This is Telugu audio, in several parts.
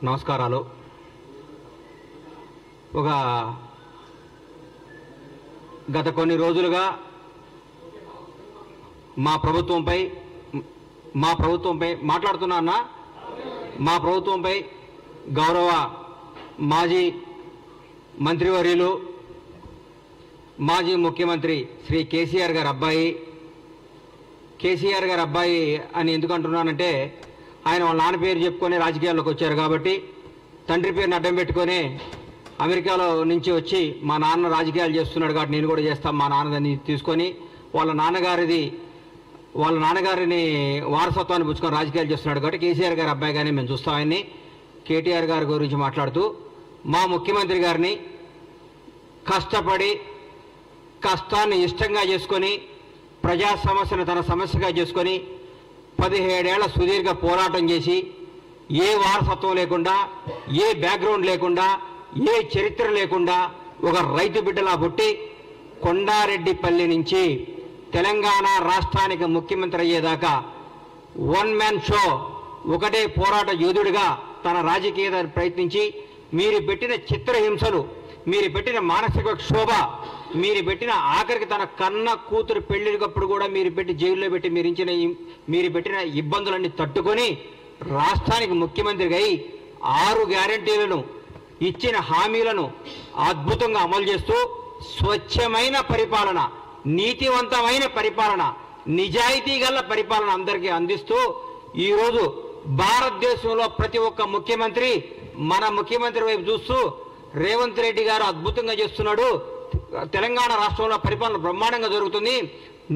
నమస్కారాలు. గత కొన్ని రోజులుగా మా ప్రభుత్వంపై మాట్లాడుతున్నా మా ప్రభుత్వంపై గౌరవ మాజీ మంత్రివర్యులు మాజీ ముఖ్యమంత్రి శ్రీ కేసీఆర్ గారి అబ్బాయి అని ఎందుకు అంటున్నానంటే ఆయన వాళ్ళ నాన్న పేరు చెప్పుకొని రాజకీయాల్లోకి వచ్చారు కాబట్టి తండ్రి పేరుని అడ్డం పెట్టుకొని అమెరికాలో నుంచి వచ్చి మా నాన్న రాజకీయాలు చేస్తున్నాడు కాబట్టి నేను కూడా చేస్తాను మా నాన్నదని తీసుకొని వాళ్ళ నాన్నగారిని వారసత్వాన్ని పుచ్చుకొని రాజకీయాలు చేస్తున్నాడు కాబట్టి కేసీఆర్ గారి అబ్బాయిగానే మేము చూస్తాం. ఆయన్ని కేటీఆర్ గారి గురించి మాట్లాడుతూ మా ముఖ్యమంత్రి గారిని కష్టపడి కష్టాన్ని ఇష్టంగా చేసుకొని ప్రజా సమస్యను తన సమస్యగా చేసుకొని 17 ఏళ్ల సుదీర్ఘ పోరాటం చేసి ఏ వారసత్వం లేకుండా ఏ బ్యాక్గ్రౌండ్ లేకుండా ఏ చరిత్ర లేకుండా ఒక రైతు బిడ్డలా పుట్టి కొండారెడ్డిపల్లి నుంచి తెలంగాణ రాష్ట్రానికి ముఖ్యమంత్రి అయ్యేదాకా వన్ మ్యాన్ షో ఒకటే పోరాట యోధుడిగా తన రాజకీయ ప్రయత్నించి మీరు పెట్టిన చిత్రహింసలు, మీరు పెట్టిన మానసిక క్షోభ, మీరు పెట్టిన ఆఖరికి తన కన్న కూతురు పెళ్లికప్పుడు కూడా మీరు పెట్టి జైల్లో పెట్టి మీరు పెట్టిన ఇబ్బందులన్నీ తట్టుకొని రాష్ట్రానికి ముఖ్యమంత్రిగా అయి 6 గ్యారంటీలను ఇచ్చిన హామీలను అద్భుతంగా అమలు చేస్తూ స్వచ్ఛమైన పరిపాలన, నీతివంతమైన పరిపాలన, నిజాయితీ గల పరిపాలన అందరికీ అందిస్తూ ఈరోజు భారతదేశంలో ప్రతి ఒక్క ముఖ్యమంత్రి మన ముఖ్యమంత్రి వైపు చూస్తూ రేవంత్ రెడ్డి గారు అద్భుతంగా చేస్తున్నాడు, తెలంగాణ రాష్ట్రంలో పరిపాలన బ్రహ్మాండంగా జరుగుతుంది,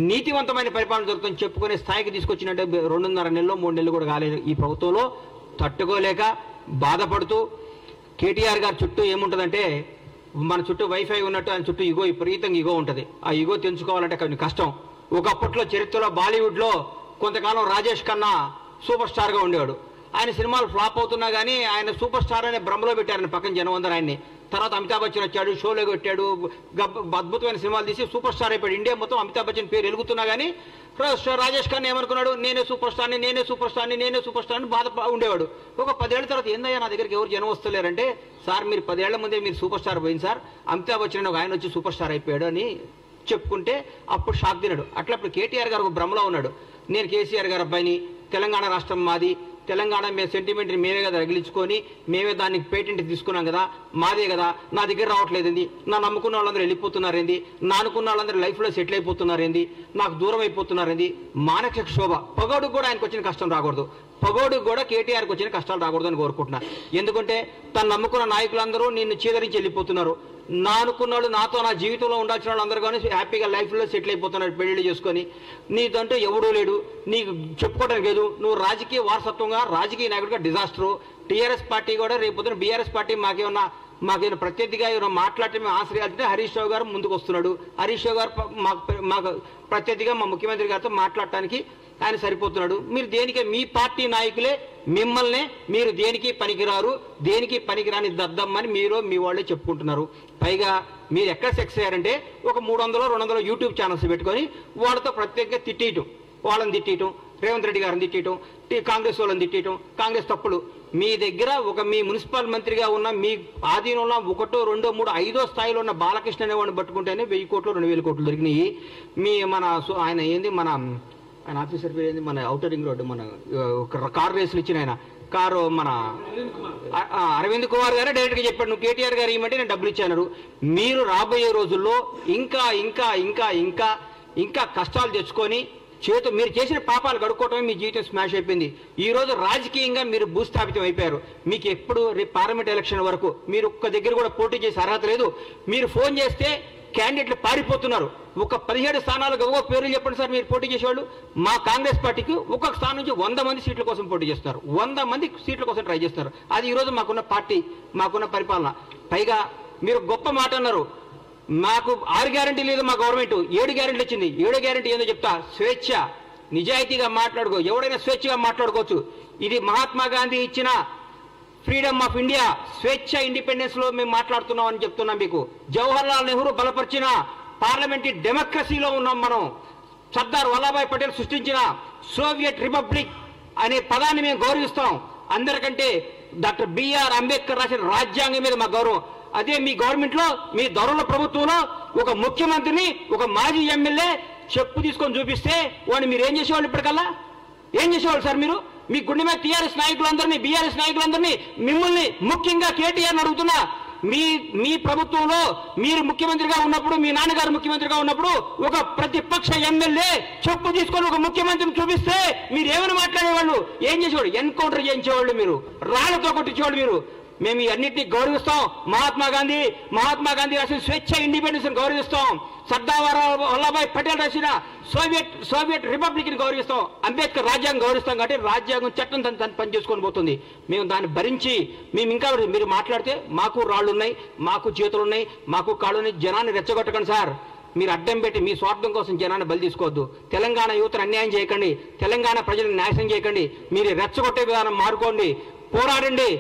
నీతివంతమైన పరిపాలన జరుగుతుంది చెప్పుకునే స్థాయికి తీసుకొచ్చినట్టే 2.5 నెలలు 3 నెలలు కూడా కాలేదు. ఈ ప్రభుత్వంలో తట్టుకోలేక బాధపడుతూ కేటీఆర్ గారి చుట్టూ ఏముంటుందంటే మన చుట్టూ వైఫై ఉన్నట్టు ఆయన చుట్టూ విపరీతంగా ఈగో ఉంటుంది. ఆ ఈగో తెంచుకోవాలంటే కొంచెం కష్టం. ఒకప్పట్లో చరిత్రలో బాలీవుడ్లో కొంతకాలం రాజేష్ ఖన్నా సూపర్ స్టార్గా ఉండేవాడు. ఆయన సినిమాలు ఫ్లాప్ అవుతున్నా కానీ ఆయన సూపర్ స్టార్ అనే భ్రమలో పెట్టారని పక్కన జనం అందరూ ఆయన్ని. తర్వాత అమితాబ్ బచ్చన్ వచ్చాడు, షోలో కొట్టాడు, అద్భుతమైన సినిమాలు తీసి సూపర్ స్టార్ అయిపోయాడు. ఇండియా మొత్తం అమితాబ్ బచ్చన్ పేరు ఎలుగుతున్నా కానీ రాజేష్ ఖన్నా ఏమనుకున్నాడు, నేనే సూపర్ స్టార్ని బాధ ఉండేవాడు. ఒక 10 ఏళ్ల తర్వాత ఏందయ్యా నా దగ్గరికి ఎవరు జనం వస్తలేరంటే, సార్ మీరు 10 ఏళ్ల ముందే మీరు సూపర్ స్టార్ పోయింది సార్, అమితాబ్ బచ్చన్ ఒక ఆయన వచ్చి సూపర్ స్టార్ అయిపోయాడు అని చెప్పుకుంటే అప్పుడు షాక్ తిన్నాడు. అట్లా ఇప్పుడు కేటీఆర్ గారు ఒక భ్రమలో ఉన్నాడు. నేను కేసీఆర్ గారి అబ్బాయిని, తెలంగాణ రాష్ట్రం మాది, తెలంగాణ మేము సెంటిమెంట్ని మేమే కదా రగిలించుకొని మేమే దానికి పేటెంట్ తీసుకున్నాం కదా, మాదే కదా, నా దగ్గర రావట్లేదండి, నా నమ్ముకున్న వాళ్ళందరూ వెళ్ళిపోతున్నారేంది, నా అనుకున్న వాళ్ళందరూ లైఫ్లో సెటిల్ అయిపోతున్నారేంది, నాకు దూరం అయిపోతున్నారేంది, మానసిక శోభ. పగోడుకు కూడా ఆయనకు వచ్చిన కష్టం రాకూడదు, పగోడుకు కూడా కేటీఆర్కి వచ్చిన కష్టాలు రాకూడదు అని కోరుకుంటున్నా. ఎందుకంటే తను నమ్ముకున్న నాయకులందరూ నిన్ను చీదరించి వెళ్ళిపోతున్నారు. నా అనుకున్నాడు నాతో నా జీవితంలో ఉండాల్సిన వాళ్ళు అందరూ కానీ హ్యాపీగా లైఫ్లో సెటిల్ అయిపోతున్నాడు పెళ్లిళ్ళు చేసుకొని. నీదంటూ ఎవడూ లేడు, నీకు చెప్పుకోవడానికి లేదు, నువ్వు రాజకీయ వారసత్వంగా రాజకీయ నాయకుడిగా డిజాస్టరు. టీఆర్ఎస్ పార్టీ కూడా రేపు పొద్దున బీఆర్ఎస్ పార్టీ మాకేమన్నా ప్రత్యర్థిగా ఏమైనా మాట్లాడితే మేము ఆశ్రయాలంటే హరీష్ రావు గారు ముందుకు వస్తున్నాడు. హరీష్ రావు గారు మాకు ప్రత్యర్థిగా మా ముఖ్యమంత్రి గారితో మాట్లాడటానికి ఆయన సరిపోతున్నాడు. మీరు దేనికి, మీ పార్టీ నాయకులే మిమ్మల్ని మీరు దేనికి పనికిరారు, దేనికి పనికిరాని దద్దమ్మని మీరు మీ వాళ్ళే చెప్పుకుంటున్నారు. పైగా మీరు ఎక్కడ సెక్స్ అయ్యారంటే ఒక 300-200 యూట్యూబ్ ఛానల్స్ పెట్టుకొని వాళ్ళతో ప్రత్యేకంగా తిట్టేయటం, వాళ్ళని తిట్టేయటం, రేవంత్ రెడ్డి గారిని తిట్టేయటం, కాంగ్రెస్ వాళ్ళని తిట్టేయటం, కాంగ్రెస్ తప్పులు. మీ దగ్గర మీ మున్సిపల్ మంత్రిగా ఉన్న మీ ఆధీనంలో 1, 2, 3, 5వ స్థాయిలో ఉన్న బాలకృష్ణ అనేవాడిని పట్టుకుంటేనే 1000 కోట్లు 2000 కోట్లు దొరికినాయి. ఆయన ఏంది ఆయన ఆఫీసర్ పేరు ఏంది, మన ఔటర్ రింగ్ రోడ్డు మన కారు రేసులు ఇచ్చిన ఆయన కారు మన అరవింద్ కుమార్ గారే డైరెక్ట్గా చెప్పాడు, నువ్వు కేటీఆర్ గారు ఇవ్వమంటే నేను డబ్బులు ఇచ్చాను. మీరు రాబోయే రోజుల్లో ఇంకా ఇంకా ఇంకా ఇంకా ఇంకా కష్టాలు తెచ్చుకొని మీరు చేసిన పాపాలు గడుక్కోవటమే మీ జీవితం స్మాష్ అయిపోయింది. ఈరోజు రాజకీయంగా మీరు భూస్థాపితం అయిపోయారు. మీకు ఎప్పుడు రేపు పార్లమెంట్ ఎలక్షన్ వరకు మీరు ఒక్క దగ్గర కూడా పోటీ చేసే అర్హత లేదు. మీరు ఫోన్ చేస్తే క్యాండిడేట్లు పారిపోతున్నారు. ఒక 17 స్థానాలకు ఒక్కొక్క పేర్లు చెప్పండి సార్ మీరు పోటీ చేసేవాళ్ళు. మా కాంగ్రెస్ పార్టీకి ఒక్కొక్క స్థానం నుంచి 100 మంది సీట్ల కోసం పోటీ చేస్తారు, 100 మంది సీట్ల కోసం ట్రై చేస్తారు. అది ఈరోజు మాకున్న పార్టీ, మాకున్న పరిపాలన. పైగా మీరు గొప్ప మాట అన్నారు, మాకు 6 గ్యారెంటీ లేదు మా గవర్నమెంట్, 7 గ్యారెంటీలు ఇచ్చింది. 7వ గ్యారెంటీ ఏందో చెప్తా, స్వేచ్ఛ, నిజాయితీగా మాట్లాడుకో, ఎవడైనా స్వేచ్ఛగా మాట్లాడుకోవచ్చు. ఇది మహాత్మా గాంధీ ఇచ్చిన ఫ్రీడమ్ ఆఫ్ ఇండియా, స్వేచ్ఛ, ఇండిపెండెన్స్ లో మేము మాట్లాడుతున్నాం అని చెప్తున్నాం మీకు. జవహర్లాల్ నెహ్రూ బలపరిచిన పార్లమెంటరీ డెమోక్రసీలో ఉన్నాం మనం. సర్దార్ వల్లభాయ్ పటేల్ సృష్టించిన సోవియట్ రిపబ్లిక్ అనే పదాన్ని మేము గౌరవిస్తాం. అందరికంటే డాక్టర్ బిఆర్ అంబేద్కర్ రాసిన రాజ్యాంగం మీద మా గౌరవం. అదే మీ గవర్నమెంట్లో, మీ దొరల ప్రభుత్వంలో ఒక ముఖ్యమంత్రిని, ఒక మాజీ ఎమ్మెల్యే చెప్పు తీసుకొని చూపిస్తే వాడిని మీరు ఏం చేసేవాళ్ళు? ఇప్పటికల్లా ఏం చేసేవాళ్ళు సార్ మీరు? మీ గుండె మీద టీఆర్ఎస్ నాయకులందరినీ, బీఆర్ఎస్ నాయకులందరినీ, మిమ్మల్ని ముఖ్యంగా కేటీఆర్ అడుగుతున్నా, మీ ప్రభుత్వంలో మీరు ముఖ్యమంత్రిగా ఉన్నప్పుడు, మీ నాన్నగారు ముఖ్యమంత్రిగా ఉన్నప్పుడు ఒక ప్రతిపక్ష ఎమ్మెల్యే చెప్పు తీసుకొని ఒక ముఖ్యమంత్రిని చూపిస్తే మీరు ఏమైనా మాట్లాడేవాళ్ళు? ఏం చేసేవాళ్ళు? ఎన్కౌంటర్ చేయించేవాళ్ళు, మీరు రాళ్లతో కొట్టించేవాళ్ళు. మీరు మేము ఈ అన్నింటినీ గౌరవిస్తాం. మహాత్మా గాంధీ రాసిన స్వేచ్ఛ, ఇండిపెండెన్స్ గౌరవిస్తాం. సర్దార్ వల్లభాయ్ పటేల్ రాసిన సోవియట్ రిపబ్లిక్ ని గౌరవిస్తాం. అంబేద్కర్ రాజ్యాంగం గౌరవిస్తాం. కాబట్టి రాజ్యాంగం చట్టం తను పని చేసుకొని పోతుంది. మేము దాన్ని భరించి మేము ఇంకా మీరు మాట్లాడితే మాకు రాళ్ళు ఉన్నాయి, మాకు చేతులు ఉన్నాయి, మాకు కాళ్ళు ఉన్నాయి. జనాన్ని రెచ్చగొట్టకండి సార్. మీరు అడ్డం పెట్టి మీ స్వార్థం కోసం జనాన్ని బలి తీసుకోవద్దు. తెలంగాణ యువతను అన్యాయం చేయకండి. తెలంగాణ ప్రజలను నాశనం చేయకండి. మీరు రెచ్చగొట్టే విధానం మారుకోండి. పోరాడండి.